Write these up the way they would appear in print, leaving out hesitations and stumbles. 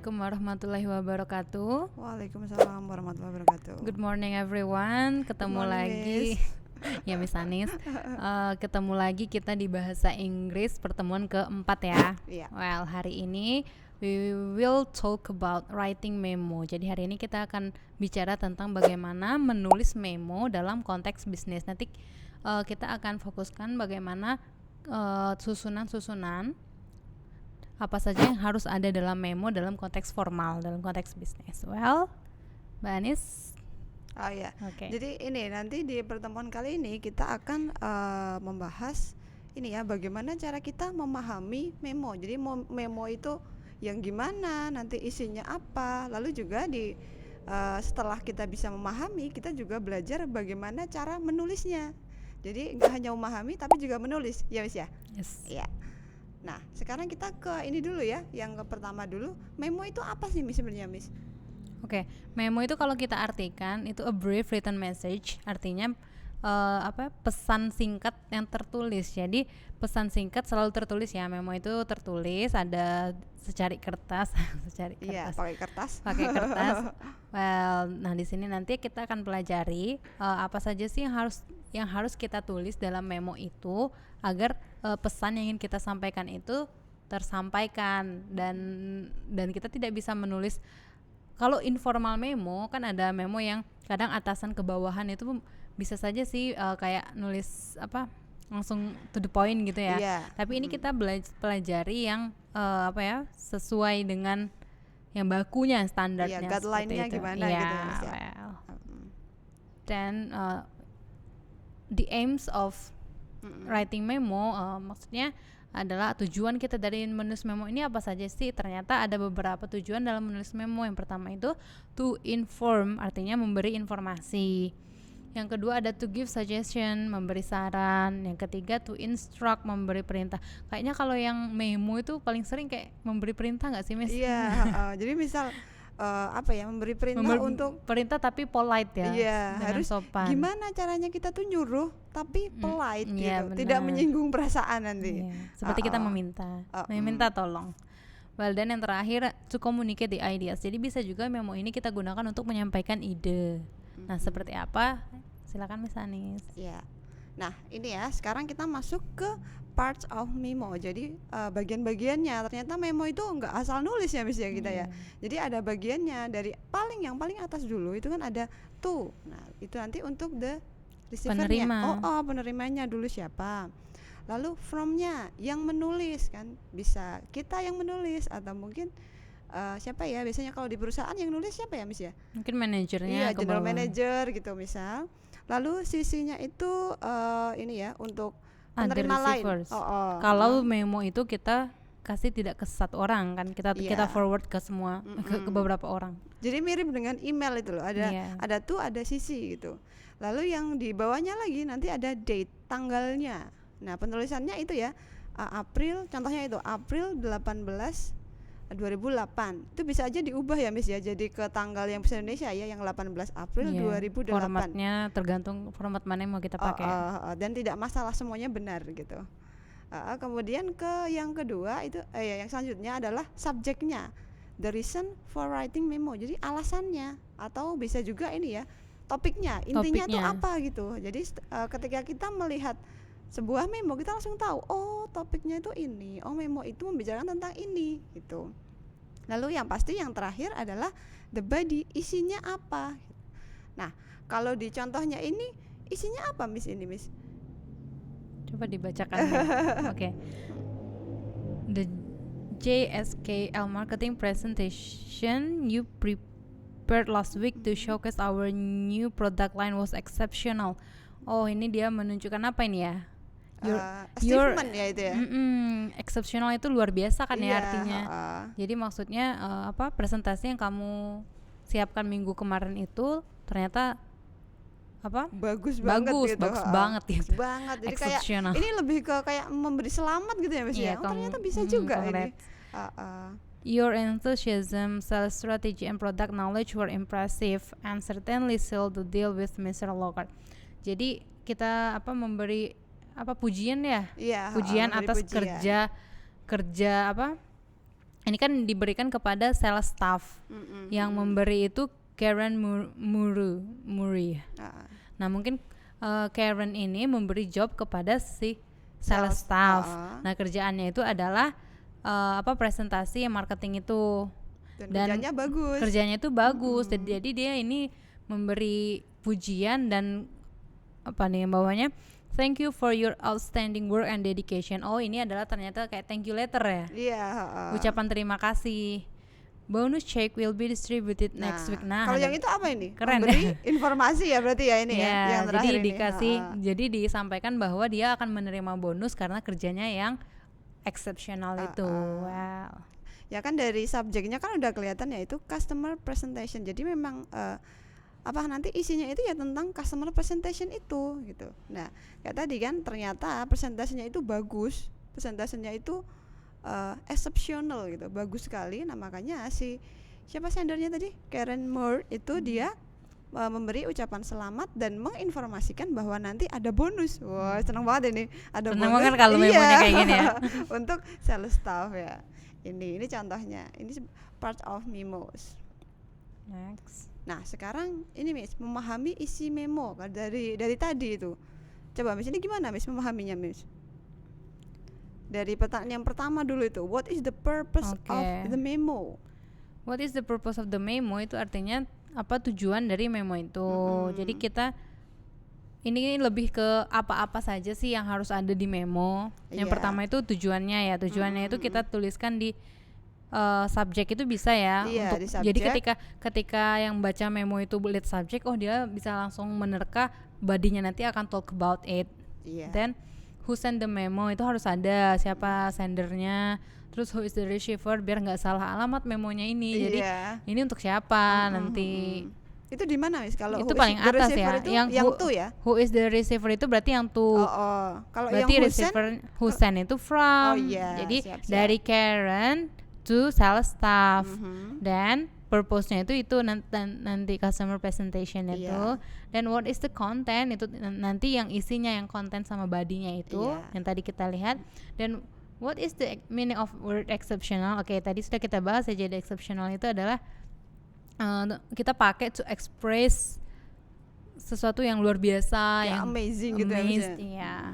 Assalamualaikum warahmatullahi wabarakatuh. Waalaikumsalam warahmatullahi wabarakatuh. Good morning everyone. Ketemu morning, lagi ya Miss Anis. Ketemu lagi kita di bahasa Inggris pertemuan keempat ya. Iya. Well, hari ini we will talk about writing memo. Jadi hari ini kita akan bicara tentang bagaimana menulis memo dalam konteks bisnis. Nanti kita akan fokuskan bagaimana susunan-susunan apa saja yang harus ada dalam memo dalam konteks formal, dalam konteks bisnis. Well, Mbak Anis. Oh ya. Okay. Jadi ini nanti di pertemuan kali ini kita akan membahas ini ya, bagaimana cara kita memahami memo. Jadi memo itu yang gimana, nanti isinya apa. Lalu juga di setelah kita bisa memahami, kita juga belajar bagaimana cara menulisnya. Jadi nggak hanya memahami tapi juga menulis, ya Miss ya? Yes. Ya. Nah, sekarang kita ke ini dulu ya, yang pertama dulu. Memo itu apa sih Miss sebenarnya, Miss? Oke, memo itu kalau kita artikan itu a brief written message, artinya pesan singkat yang tertulis. Jadi pesan singkat selalu tertulis ya. Memo itu tertulis, ada secari kertas, Iya, pakai kertas. Pakai kertas. Well, nah di sini nanti kita akan pelajari apa saja sih yang harus kita tulis dalam memo itu agar pesan yang ingin kita sampaikan itu tersampaikan, dan kita tidak bisa menulis. Kalau informal memo kan ada memo yang kadang atasan ke bawahan itu bisa saja sih kayak nulis langsung to the point gitu ya. Yeah. Tapi ini kita pelajari yang sesuai dengan yang bakunya, standarnya. Yeah, guideline-nya gimana gitu ya. Well. Dan the aims of writing memo maksudnya adalah tujuan kita dari menulis memo ini apa saja sih. Ternyata ada beberapa tujuan dalam menulis memo. Yang pertama itu to inform, artinya memberi informasi. Yang kedua ada to give suggestion, memberi saran. Yang ketiga to instruct, memberi perintah. Kayaknya kalau yang memo itu paling sering kayak memberi perintah nggak sih, Miss? Iya. Jadi misal memberi perintah untuk perintah tapi polite ya. Iya, harus sopan. Gimana caranya kita tuh nyuruh tapi polite gitu, iya, tidak menyinggung perasaan nanti. Iya. Seperti kita meminta tolong. Well, dan yang terakhir to communicate the ideas. Jadi bisa juga memo ini kita gunakan untuk menyampaikan ide. Nah, seperti apa? Silakan Miss Anis. Iya. Nah, ini ya, sekarang kita masuk ke parts of memo. Jadi bagian-bagiannya. Ternyata memo itu enggak asal nulis ya Miss ya kita ya. Jadi ada bagiannya, dari yang paling atas dulu itu kan ada to. Nah, itu nanti untuk the receiver-nya. Penerimanya dulu siapa. Lalu from-nya yang menulis kan, bisa kita yang menulis atau mungkin siapa ya, biasanya kalau di perusahaan yang nulis siapa ya Miss ya? Mungkin manajernya. Iya, general manager gitu misal. Lalu sisinya itu ini ya, untuk penerima lain. Kalau memo itu kita kasih tidak ke satu orang kan, kita forward ke semua ke beberapa orang. Jadi mirip dengan email itu loh, ada tuh ada sisi gitu. Lalu yang di bawahnya lagi nanti ada date, tanggalnya. Nah, penulisannya itu ya April, contohnya itu April 18 2008. Itu bisa aja diubah ya Miss ya, jadi ke tanggal yang bahasa Indonesia ya, yang 18 April 2008. Formatnya tergantung format mana yang mau kita pakai. Dan tidak masalah, semuanya benar gitu. Kemudian ke yang kedua itu yang selanjutnya adalah subjeknya, the reason for writing memo. Jadi alasannya, atau bisa juga ini ya, topiknya, intinya tuh apa gitu. Jadi ketika kita melihat sebuah memo, kita langsung tahu, topiknya itu ini, memo itu membicarakan tentang ini gitu. Lalu yang pasti yang terakhir adalah the body, isinya apa. Nah, kalau di contohnya ini isinya apa Miss ini Miss? Coba dibacakan. Oke. The JSKL marketing presentation you prepared last week to showcase our new product line was exceptional. Ini dia menunjukkan apa ini ya? Achievement ya itu ya. Exceptional itu luar biasa kan ya artinya. Jadi maksudnya presentasi yang kamu siapkan minggu kemarin itu ternyata bagus banget gitu. Bagus banget. Jadi kayak ini lebih ke kayak memberi selamat gitu ya Mas ya. Ternyata bisa juga ini. Your enthusiasm, sales strategy, and product knowledge were impressive and certainly sealed the deal with Mr. Lockhart. Jadi kita memberi pujian ya, pujian atas kerja ini kan diberikan kepada sales staff. Yang memberi itu Karen Murray. Nah mungkin Karen ini memberi job kepada si sales staff. Nah kerjaannya itu adalah presentasi marketing itu. Dan kerjanya itu bagus. Jadi dia ini memberi pujian dan bawahnya thank you for your outstanding work and dedication. Oh ini adalah ternyata kayak thank you letter ya. Ucapan terima kasih. Bonus check will be distributed next week. Nah kalau yang itu apa ini? Keren. Memberi informasi ya berarti ya ini ya. Yang jadi ini. Jadi disampaikan bahwa dia akan menerima bonus karena kerjanya yang exceptional itu. Wow. Ya kan dari subjeknya kan udah kelihatan ya itu customer presentation. Jadi memang nanti isinya itu ya tentang customer presentation itu gitu. Nah kayak tadi kan ternyata presentasinya itu bagus, presentasinya itu exceptional gitu, bagus sekali. Nah makanya siapa sendernya tadi, Karen Moore itu dia memberi ucapan selamat dan menginformasikan bahwa nanti ada bonus. Wah seneng banget ini, ada seneng bonus. Seneng banget kalau memonya kayak gini ya. Untuk sales staff ya. Ini contohnya, ini part of memos. Next. Nah sekarang ini Miss memahami isi memo dari tadi itu. Coba Miss ini gimana Miss memahaminya Miss? Dari pertanyaan yang pertama dulu itu, what is the purpose of the memo? What is the purpose of the memo itu artinya apa tujuan dari memo itu. Jadi kita ini lebih ke apa-apa saja sih yang harus ada di memo. Yang pertama itu tujuannya ya. Tujuannya itu kita tuliskan di subjek itu bisa ya. Jadi ketika yang baca memo itu lihat subjek, oh dia bisa langsung menerka badinya nanti akan talk about it. Then who send the memo itu harus ada siapa sendernya. Terus who is the receiver biar nggak salah alamat memonya ini. Jadi ini untuk siapa nanti. Itu di mana Miss? Kalau itu paling atas ya. Yang tuh ya. Who is the receiver itu berarti yang tuh. Kalau berarti yang receiver who send itu from. Jadi siap. Dari Karen to sales staff. Dan purpose-nya itu nanti customer presentation itu. Dan what is the content itu nanti yang isinya yang content sama body-nya itu yang tadi kita lihat. Dan what is the meaning of word exceptional? Oke, tadi sudah kita bahas ya. Jadi exceptional itu adalah kita pakai to express sesuatu yang luar biasa, yang amazing gitu ya.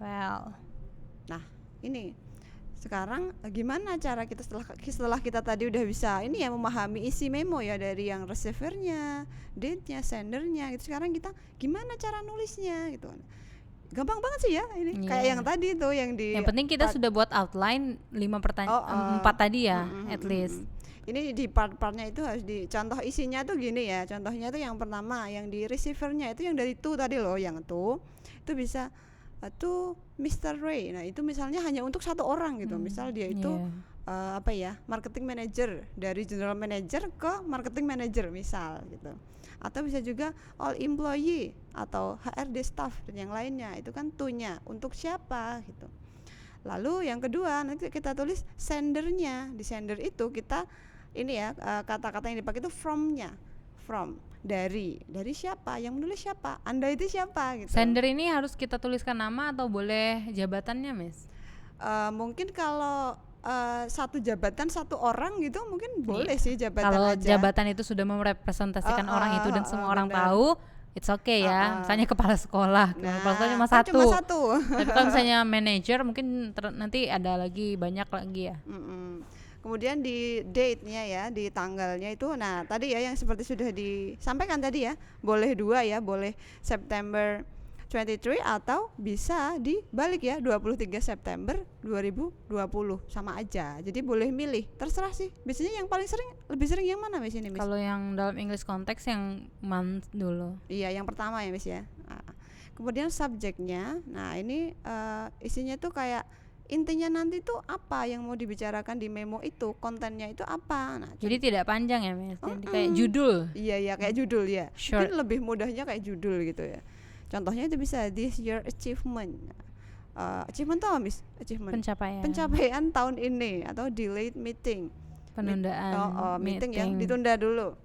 Well, nah ini sekarang gimana cara kita setelah kita tadi udah bisa ini ya memahami isi memo ya dari yang receivernya, date-nya, sendernya gitu. Sekarang kita gimana cara nulisnya gitu. Gampang banget sih ya ini kayak yang tadi tuh yang penting kita sudah buat outline 5 pertanyaan 4 tadi ya at least. Ini di part-partnya itu harus contoh isinya tuh gini ya. Contohnya tuh yang pertama yang di receivernya itu yang dari tuh tadi loh, yang itu bisa tuh Mr. Ray. Nah itu misalnya hanya untuk satu orang gitu. Misal dia itu marketing manager, dari general manager ke marketing manager misal gitu. Atau bisa juga all employee atau HRD staff dan yang lainnya. Itu kan tuh-nya untuk siapa gitu. Lalu yang kedua nanti kita tulis sendernya. Di sender itu kita ini ya kata-kata yang dipakai itu from-nya. From, dari siapa, yang menulis siapa, Anda itu siapa gitu. Sender ini harus kita tuliskan nama atau boleh jabatannya Miss? Mungkin kalau satu jabatan satu orang gitu mungkin boleh sih jabatan kalau aja. Kalau jabatan itu sudah merepresentasikan orang itu dan semua orang tahu, it's okay ya. Misalnya kepala sekolah, kepala sekolah cuma satu. Tapi kalau misalnya manajer mungkin nanti ada lagi banyak lagi ya. Kemudian di date-nya ya, di tanggalnya itu, nah tadi ya yang seperti sudah disampaikan tadi ya, boleh 2 ya, boleh September 23 atau bisa dibalik ya 23 September 2020 sama aja. Jadi boleh milih, terserah sih. Biasanya yang paling lebih sering yang mana Miss ini Miss? Kalau yang dalam English konteks yang month dulu. Iya, yang pertama ya Miss ya. Kemudian subjeknya, nah ini isinya tuh kayak intinya nanti tuh apa yang mau dibicarakan di memo itu, kontennya itu apa. Nah, jadi tidak panjang ya Miss, jadi kayak judul. Iya kayak judul ya. Short. Mungkin lebih mudahnya kayak judul gitu ya. Contohnya itu bisa this year achievement. Achievement tuh apa Miss? Achievement. Pencapaian tahun ini atau delayed meeting. Penundaan. Meeting yang ditunda dulu.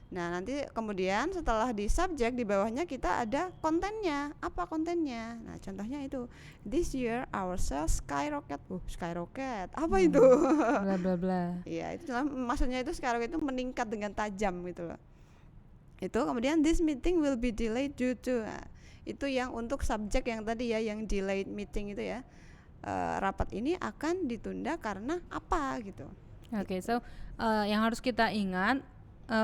Nah, nanti kemudian setelah di subjek di bawahnya kita ada kontennya. Apa kontennya? Nah, contohnya itu this year our sales skyrocket. Skyrocket. Apa itu? bla bla bla. Iya, itu maksudnya itu skyrocket itu meningkat dengan tajam gitu loh. Itu kemudian this meeting will be delayed due to. Nah, itu yang untuk subjek yang tadi ya, yang delayed meeting itu ya. Rapat ini akan ditunda karena apa gitu. Oke, so yang harus kita ingat,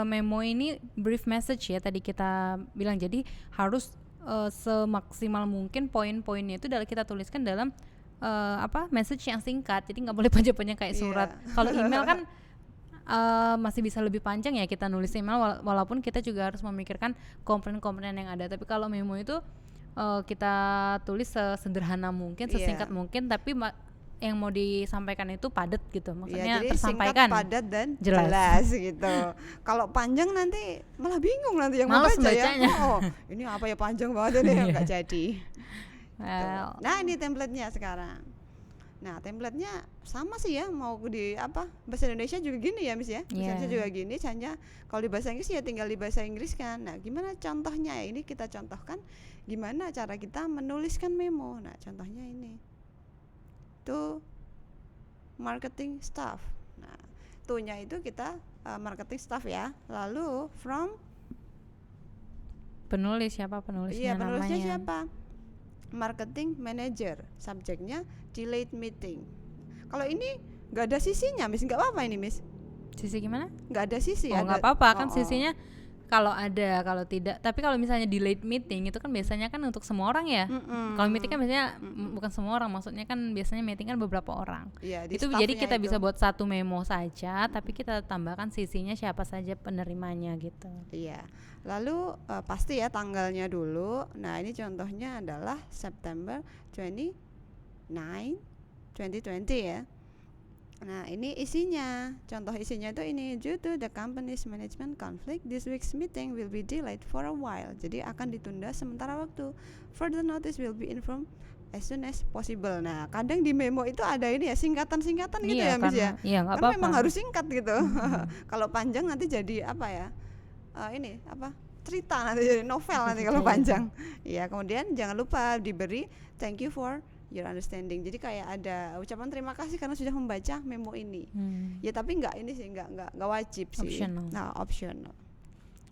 memo ini brief message ya tadi kita bilang, jadi harus semaksimal mungkin poin-poinnya itu adalah kita tuliskan dalam message yang singkat, jadi nggak boleh panjang-panjang kayak surat. Kalau email kan masih bisa lebih panjang ya kita nulis email, walaupun kita juga harus memikirkan komponen-komponen yang ada. Tapi kalau memo itu kita tulis sesederhana mungkin, sesingkat mungkin, tapi yang mau disampaikan itu padat gitu, maksudnya jadi tersampaikan singkat, padat dan jelas gitu. Kalau panjang nanti malah bingung nanti yang males mau baca bacanya. ya. Ini apa ya, panjang banget ini, nggak jadi. Well, Nah, ini template-nya sekarang. Nah, template-nya sama sih ya, mau di bahasa Indonesia juga gini ya, Miss ya. Bahasa Indonesia juga gini, hanya kalau di bahasa Inggris ya tinggal di bahasa Inggris kan. Nah, gimana contohnya? Ini kita contohkan gimana cara kita menuliskan memo. Nah, contohnya ini. To marketing staff. Nah, to-nya itu kita marketing staff ya. Lalu from penulis siapa penulisnya? Iya, penulisnya namanya siapa? Marketing manager. Subjeknya delayed meeting. Kalau ini nggak ada sisinya, Miss, nggak apa-apa ini, Miss. sisi gimana? Nggak ada sisi ya? Nggak apa-apa kan sisinya. Kalau ada, kalau tidak. Tapi kalau misalnya delayed meeting itu kan biasanya kan untuk semua orang ya. Kalau meeting kan biasanya bukan semua orang, maksudnya kan biasanya meeting kan beberapa orang. Iya, itu jadi kita bisa buat satu memo saja, tapi kita tambahkan sisinya siapa saja penerimanya gitu. Iya. Lalu pasti ya tanggalnya dulu. Nah, ini contohnya adalah September 29, 2020 ya. Nah, ini isinya. Contoh isinya itu ini, due to the company's management conflict, this week's meeting will be delayed for a while. Jadi akan ditunda sementara waktu. Further notice will be informed as soon as possible. Nah, kadang di memo itu ada ini ya, singkatan-singkatan gitu ya, Miss ya. Iya, nggak Karena apa-apa. memang harus singkat gitu. Kalau panjang nanti jadi apa ya? Cerita nanti jadi novel nanti kalau panjang. Iya, kemudian jangan lupa diberi thank you for your understanding. Jadi kayak ada ucapan terima kasih karena sudah membaca memo ini. Ya tapi enggak wajib sih. Optional. Nah, optional.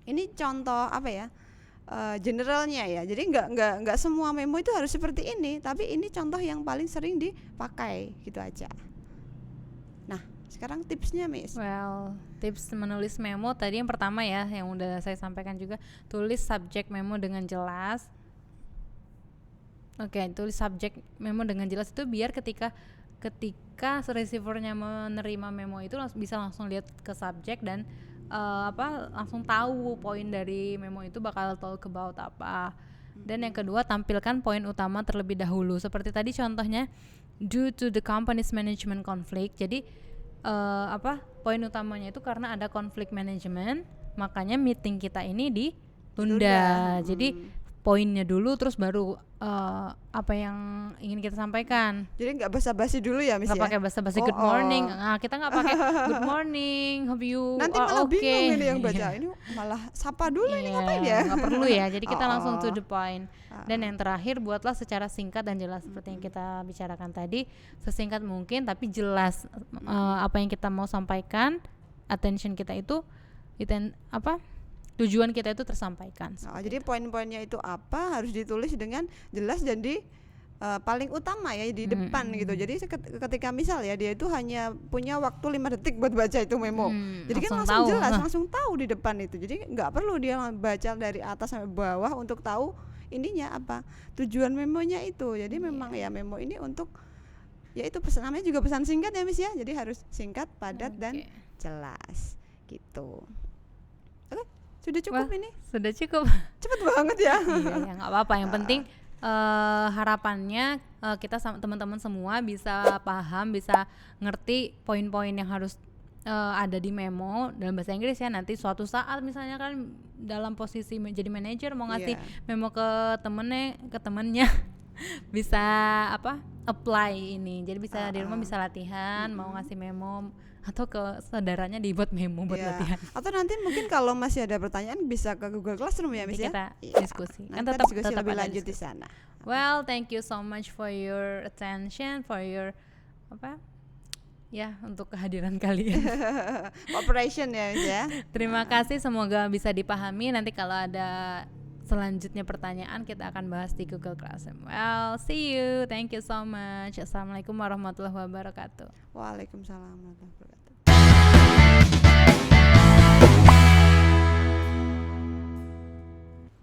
Ini contoh apa ya? Generalnya ya. Jadi enggak semua memo itu harus seperti ini, tapi ini contoh yang paling sering dipakai gitu aja. Nah, sekarang tipsnya, Miss. Well, tips menulis memo tadi yang pertama ya, yang udah saya sampaikan juga, tulis subjek memo dengan jelas. Oke, tulis subjek memo dengan jelas itu biar ketika receivernya menerima memo itu bisa langsung lihat ke subjek dan langsung tahu poin dari memo itu bakal talk about apa. Dan yang kedua, tampilkan poin utama terlebih dahulu. Seperti tadi contohnya, due to the company's management conflict. Jadi poin utamanya itu karena ada konflik manajemen, makanya meeting kita ini ditunda. Jadi poinnya dulu, terus baru apa yang ingin kita sampaikan. Jadi nggak basa-basi dulu ya, Miss ya? Nggak pakai basa-basi good morning. Nah, kita nggak pakai good morning, hope you nanti malah bingung ini yang baca. Ini malah sapa dulu, ini ngapain ya? Nggak perlu ya. Jadi kita langsung to the point. Dan yang terakhir, buatlah secara singkat dan jelas seperti yang kita bicarakan tadi, sesingkat mungkin tapi jelas apa yang kita mau sampaikan, attention kita itu tujuan kita itu tersampaikan. Jadi poin-poinnya itu apa harus ditulis dengan jelas dan paling utama ya di depan gitu. Jadi ketika misal ya dia itu hanya punya waktu 5 detik buat baca itu memo. Jadi kan langsung jelas, langsung tahu di depan itu. Jadi nggak perlu dia baca dari atas sampai bawah untuk tahu ininya apa, tujuan memonya itu. Jadi memang ya memo ini untuk ya itu pesan, namanya juga pesan singkat ya, Miss ya. Jadi harus singkat, padat dan jelas gitu. Oke, sudah cukup. Wah, ini sudah cukup. Cepet banget ya. Iya, nggak apa-apa. Yang penting harapannya kita teman-teman semua bisa paham, bisa ngerti poin-poin yang harus ada di memo dalam bahasa Inggris ya. Nanti suatu saat misalnya kan dalam posisi jadi manajer mau ngasih memo ke temennya bisa apply ini. Jadi bisa di rumah bisa latihan, mau ngasih memo atau ke saudaranya dibuat memo buat Iya. latihan. Atau nanti mungkin kalau masih ada pertanyaan bisa ke Google Classroom ya, Nanti Miss ya. kita Iya. diskusi. Kan Nanti tetap diskusi lebih ada lanjut di diskusi. sana. Well, thank you so much for your attention, for your untuk kehadiran kalian. Cooperation ya, Miss ya. Terima kasih, semoga bisa dipahami. Nanti kalau ada selanjutnya pertanyaan kita akan bahas di Google Classroom. Well, see you. Thank you so much. Assalamualaikum warahmatullahi wabarakatuh. Waalaikumsalam warahmatullahi wabarakatuh.